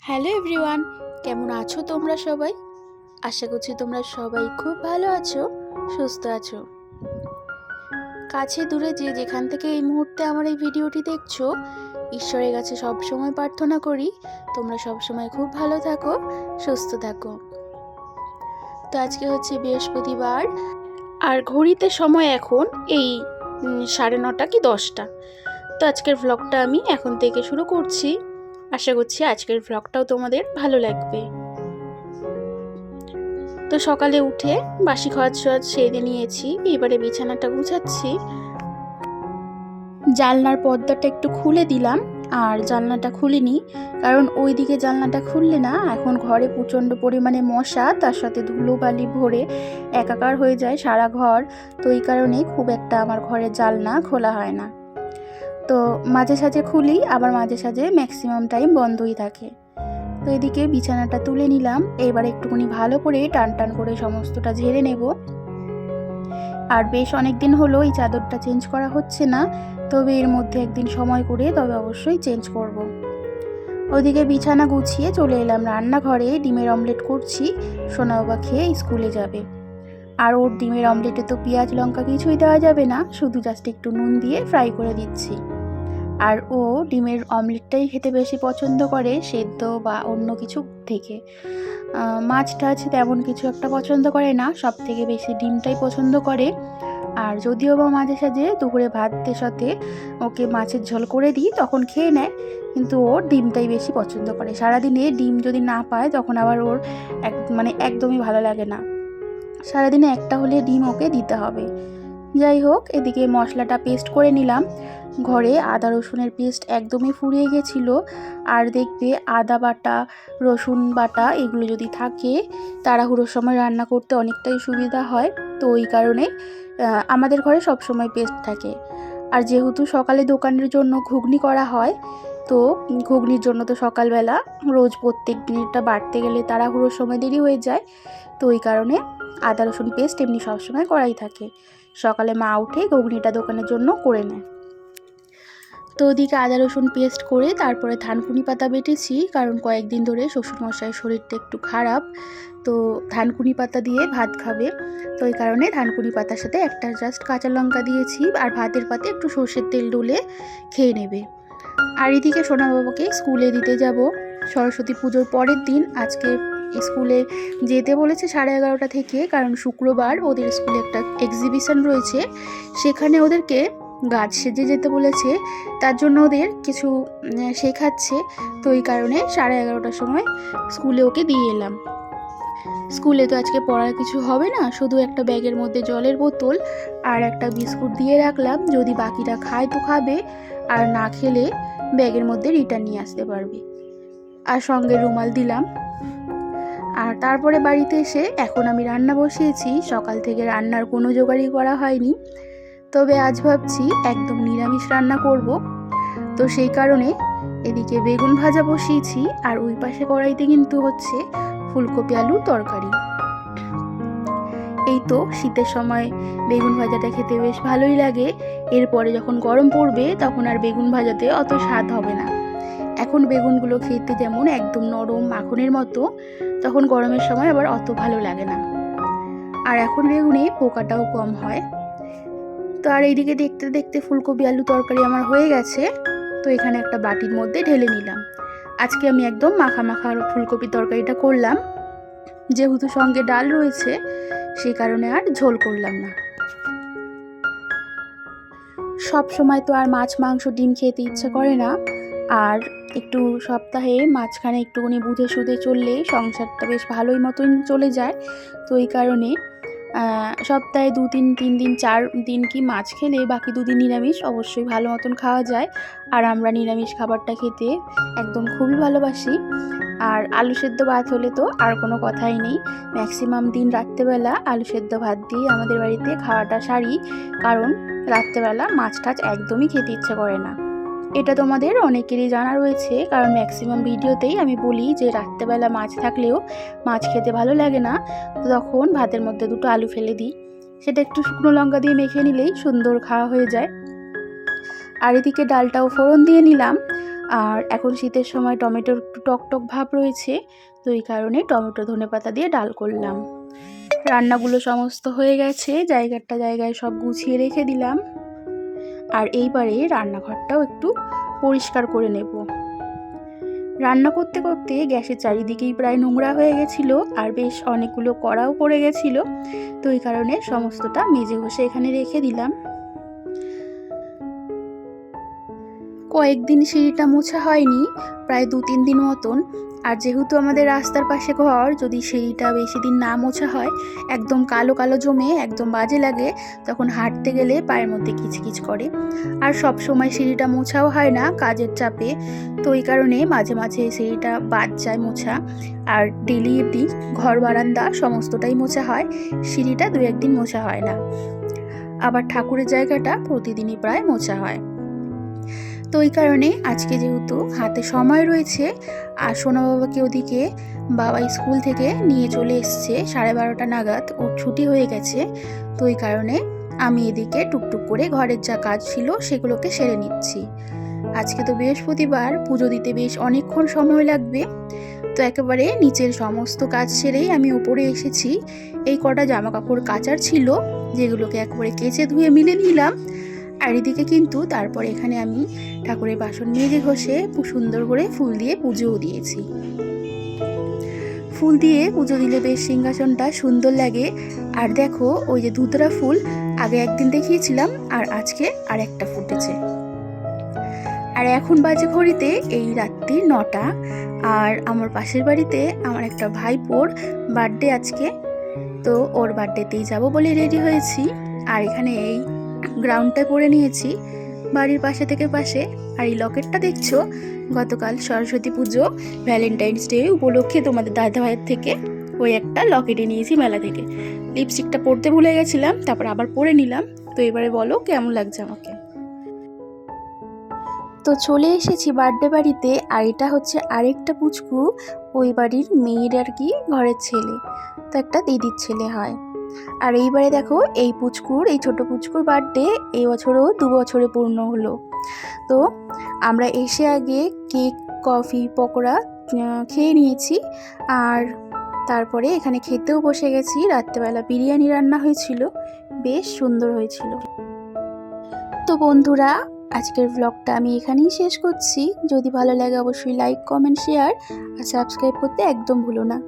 Hello everyone, কেমন আছো তোমরা সবাই? আশা করছি তোমরা সবাই খুব ভালো আছো, সুস্থ আছো। কাছে দূরে যে যেখান থেকে এই মুহূর্তে আমার এই ভিডিওটি দেখছো, ঈশ্বরের কাছে সবসময় প্রার্থনা করি তোমরা সবসময় খুব ভালো থাকো, সুস্থ থাকো। তো আজকে হচ্ছে বৃহস্পতিবার, আর ঘড়িতে সময় এখন এই 9:30 কি 10টা। তো আজকের ভ্লগটা আমি এখন থেকে শুরু করছি। আশা করছি আজকের ভ্লগটাও তোমাদের ভালো লাগবে। তো সকালে উঠে বাসি খাওয়ার সেরে নিয়েছি, এবারে বিছানাটা গুছাচ্ছি। জানলার পর্দাটা একটু খুলে দিলাম, আর জানলাটা খুলিনি কারণ ওইদিকে জানলাটা খুললে না এখন ঘরে প্রচণ্ড পরিমাণে মশা, তার সাথে ধুলোবালি ভরে একাকার হয়ে যায় সারা ঘর। তো এই কারণে খুব একটা আমার ঘরের জানলা খোলা হয় না। তো মাঝে সাঝে খুলি, আবার মাঝে সাঝে ম্যাক্সিমাম টাইম বন্ধই থাকে। তো এদিকে বিছানাটা তুলে নিলাম, এবার একটুখানি ভালো করে টান টান করে সমস্তটা ঝেড়ে নেব। আর বেশ অনেক দিন হলো এই চাদরটা চেঞ্জ করা হচ্ছে না, তবে এর মধ্যে একদিন সময় করে তবে অবশ্যই চেঞ্জ করব। ওইদিকে বিছানা গুছিয়ে চলে এলাম রান্নাঘরে। ডিমের অমলেট করছি, সোনা বাবা খেয়ে স্কুলে যাবে। আর ওর ডিমের অমলেটে তো পেঁয়াজ লঙ্কা কিছুই দেওয়া যাবে না, শুধু জাস্ট একটু নুন দিয়ে ফ্রাই করে দিচ্ছি। আর ও ডিমের অমলেটটাই খেতে বেশি পছন্দ করে, সেদ্ধ বা অন্য কিছু থেকে। মাছ টাছ তেমন কিছু একটা পছন্দ করে না, সব থেকে বেশি ডিমটাই পছন্দ করে। আর যদিও বা মাঝে সাঝে দুপুরে ভাতের সাথে ওকে মাছের ঝোল করে দিই তখন খেয়ে নেয়, কিন্তু ওর ডিমটাই বেশি পছন্দ করে। সারাদিনে ডিম যদি না পায় তখন আবার ওর একদমই ভালো লাগে না। সারাদিনে একটা হলে ডিম ওকে দিতে হবে। যাই হোক, এদিকে মশলাটা পেস্ট করে নিলাম। ঘরে আদা রসুনের পেস্ট একদমই ফুরিয়ে গেছিলো। আর দেখবে আদা বাটা, রসুন বাটা এগুলো যদি থাকে তাড়াহুড়োর সময় রান্না করতে অনেকটাই সুবিধা হয়। তো ওই কারণে আমাদের ঘরে সব সময় পেস্ট থাকে। আর যেহেতু সকালে দোকানের জন্য ঘুগনি করা হয়, তো ঘুগনির জন্য তো সকালবেলা রোজ প্রত্যেক দিনটা বাড়তে গেলে তাড়াহুড়োর সময় দেরি হয়ে যায়। তো ওই কারণে আদা রসুন পেস্ট এমনি সবসময় করাই থাকে। সকালে মা উঠে ঘুগনিটা দোকানের জন্য করে নেয়। তো ওদিকে আদা রসুন পেস্ট করে তারপরে থানকুনি পাতা বেটেছি, কারণ কয়েকদিন ধরে শ্বশুরমশাইয়ের শরীরটা একটু খারাপ। তো থানকুনি পাতা দিয়ে ভাত খাবে, তো এই কারণে থানকুনি পাতার সাথে একটা জাস্ট কাঁচা লঙ্কা দিয়েছি। আর ভাতের পাতে একটু সর্ষের তেল ডলে খেয়ে নেবে। আর এদিকে সোনা বাবাকে স্কুলে দিতে যাব সরস্বতী পুজোর পরের দিন। আজকে স্কুলে যেতে বলেছে 11:30 থেকে, কারণ শুক্রবার ওদের স্কুলে একটা এক্সিবিশন রয়েছে, সেখানে ওদেরকে গাছ সেজে যেতে বলেছে। তার জন্য ওদের কিছু শেখাচ্ছে। তো এই কারণে 11:30টার সময় স্কুলে ওকে দিয়ে এলাম। স্কুলে তো আজকে পড়ার কিছু হবে না, শুধু একটা ব্যাগের মধ্যে জলের বোতল আর একটা বিস্কুট দিয়ে রাখলাম, যদি বাকিটা খায় তো খাবে, আর না খেলে ব্যাগের মধ্যে রিটার্ন নিয়ে আসতে পারবে। আর সঙ্গে রুমাল দিলাম। আর তারপরে বাড়িতে এসে এখন আমি রান্না বসিয়েছি। সকাল থেকে রান্নার কোনো জোগাড়ই করা হয়নি, তবে আজ ভাবছি একদম নিরামিষ রান্না করব। তো সেই কারণে এদিকে বেগুন ভাজা বসিয়েছি, আর ওই পাশে কড়াইতে কিন্তু হচ্ছে ফুলকপি আলু তরকারি। এই তো শীতের সময় বেগুন ভাজাটা খেতে বেশ ভালোই লাগে। এরপরে যখন গরম পড়বে তখন আর বেগুন ভাজাতে অত স্বাদ হবে না। এখন বেগুনগুলো খেতে যেমন একদম নরম মাখনের মতো, তখন গরমের সময় আবার অত ভালো লাগে না। আর এখন বেগুনে পোকাটাও কম হয়। তো আর এইদিকে দেখতে দেখতে ফুলকপি আলু তরকারি আমার হয়ে গেছে। তো এখানে একটা বাটির মধ্যে ঢেলে নিলাম। আজকে আমি একদম মাখা মাখা ফুলকপি তরকারিটা করলাম, যেহেতু সঙ্গে ডাল রয়েছে সেই কারণে আর ঝোল করলাম না। সব সময় তো আর মাছ মাংস ডিম খেতে ইচ্ছে করে না, আর একটু সপ্তাহে মাঝখানে একটুখানি বুঝে সুঝে চললে সংসারটা বেশ ভালোই মতন চলে যায়। তো এই কারণে সপ্তাহে 2-3 দিন 4 দিন কি মাছ খেলে বাকি 2 দিন নিরামিষ অবশ্যই ভালো মতন খাওয়া যায়। আর আমরা নিরামিষ খাবারটা খেতে একদম খুবই ভালোবাসি। আর আলু সেদ্ধ ভাত হলে তো আর কোনো কথাই নেই। ম্যাক্সিমাম দিন রাত্রেবেলা আলু সেদ্ধ ভাত দিয়ে আমাদের বাড়িতে খাওয়াটা সারি, কারণ রাত্রেবেলা মাছ টাছ একদমই খেতে ইচ্ছে করে না। এটা তোমাদের অনেকেরই জানা রয়েছে, কারণ ম্যাক্সিমাম ভিডিওতেই আমি বলি যে রাত্রেবেলা মাছ থাকলেও মাছ খেতে ভালো লাগে না, তো তখন ভাতের মধ্যে 2টো আলু ফেলে দিই, সেটা একটু শুকনো লঙ্কা দিয়ে মেখে নিলেই সুন্দর খাওয়া হয়ে যায়। আর এদিকে ডালটাও ফোড়ন দিয়ে নিলাম। আর এখন শীতের সময় টমেটোর একটু টকটক ভাব রয়েছে, তো এই কারণে টমেটো ধনেপাতা দিয়ে ডাল করলাম। রান্নাগুলো সমস্ত হয়ে গেছে, জায়গায় সব গুছিয়ে রেখে দিলাম। আর এইবারে রান্নাঘরটাও একটু পরিষ্কার করে নেব। রান্না করতে করতে গ্যাসের চারিদিকেই প্রায় নোংরা হয়ে গেছিল, আর বেশ অনেকগুলো কড়াও পড়ে গেছিল, তো এই কারণে সমস্তটা মেজে ঘষে এখানে রেখে দিলাম। কয়েকদিন সিঁড়িটা মোছা হয়নি, প্রায় 2-3 দিন মতন। আর যেহেতু আমাদের রাস্তার পাশে ঘর, যদি সিঁড়িটা বেশি দিন না মোছা হয় একদম কালো কালো জমে একদম বাজে লাগে, তখন হাঁটতে গেলে পায়ের মধ্যে কিচকিচ করে। আর সব সময় সিঁড়িটা মোছাও হয় না কাজের চাপে, তো এই কারণে মাঝে মাঝে সিঁড়িটা বাদ যায় মোছা। আর ডেলি ঘর বারান্দা সমস্তটাই মোছা হয়, সিঁড়িটা 2-1 দিন মোছা হয় না। আবার ঠাকুরের জায়গাটা প্রতিদিনই প্রায় মোছা হয়। তো এই কারণে আজকে যেহেতু হাতে সময় রয়েছে, আর সোনা বাবাকে ওদিকে বাবা স্কুল থেকে নিয়ে চলে এসছে 12:30 নাগাদ, ওর ছুটি হয়ে গেছে, তো এই কারণে আমি এদিকে টুকটুক করে ঘরের যা কাজ ছিল সেগুলোকে সেরে নিচ্ছি। আজকে তো বৃহস্পতিবার, পুজো দিতে বেশ অনেকক্ষণ সময় লাগবে, তো একেবারে নিচের সমস্ত কাজ সেরেই আমি উপরে এসেছি। এই কটা জামা কাপড় কাচার ছিল, যেগুলোকে একেবারে কেচে ধুয়ে মিলে নিলাম। আর এদিকে কিন্তু তারপর এখানে আমি ঠাকুরের বাসন মেজে ঘষে সুন্দর করে ফুল দিয়ে পুজোও দিয়েছি। ফুল দিয়ে পুজো দিলে বেশ সিংহাসনটা সুন্দর লাগে। আর দেখো ওই যে ধুতরা ফুল আগে একদিন দেখিয়েছিলাম, আর আজকে আর একটা ফুটেছে। আর এখন বাজে ঘড়িতে এই রাত্রি 9টা। আর আমার পাশের বাড়িতে আমার একটা ভাইপোর বার্থডে আজকে, তো ওর বার্থডেতেই যাবো বলে রেডি হয়েছি। আর এখানে এই গ্রাউন্ডটায় পরে নিয়েছি বাড়ির পাশে থেকে পাশে। আর এই লকেটটা দেখছো, গতকাল সরস্বতী পুজো ভ্যালেন্টাইন্স ডে উপলক্ষে তোমাদের দাদা ভাইয়ের থেকে ওই একটা লকেটে নিয়েছি মেলা থেকে। লিপস্টিকটা পরতে ভুলে গেছিলাম, তারপর আবার পরে নিলাম। তো এবারে বলো কেমন লাগছে আমাকে। তো চলে এসেছি বার্থডে বাড়িতে। আর এটা হচ্ছে আরেকটা পুচকু, ওই বাড়ির মেয়ের আর কি ঘরের ছেলে, তো একটা দিদির ছেলে হয়। আর এইবারে দেখো এই ছোট পুচকুর বার্থডে এই বছরও 2 বছরে পূর্ণ হলো। তো আমরা এসে আগে কেক, কফি, পকোড়া খেয়ে নিয়েছি। আর তারপরে এখানে খেতেও বসে গেছি। রাত্রেবেলা বিরিয়ানি রান্না হয়েছিল, বেশ সুন্দর হয়েছিল। তো বন্ধুরা, আজকের ব্লগটা আমি এখানেই শেষ করছি। যদি ভালো লাগে অবশ্যই লাইক, কমেন্ট, শেয়ার আর সাবস্ক্রাইব করতে একদম ভুলো না।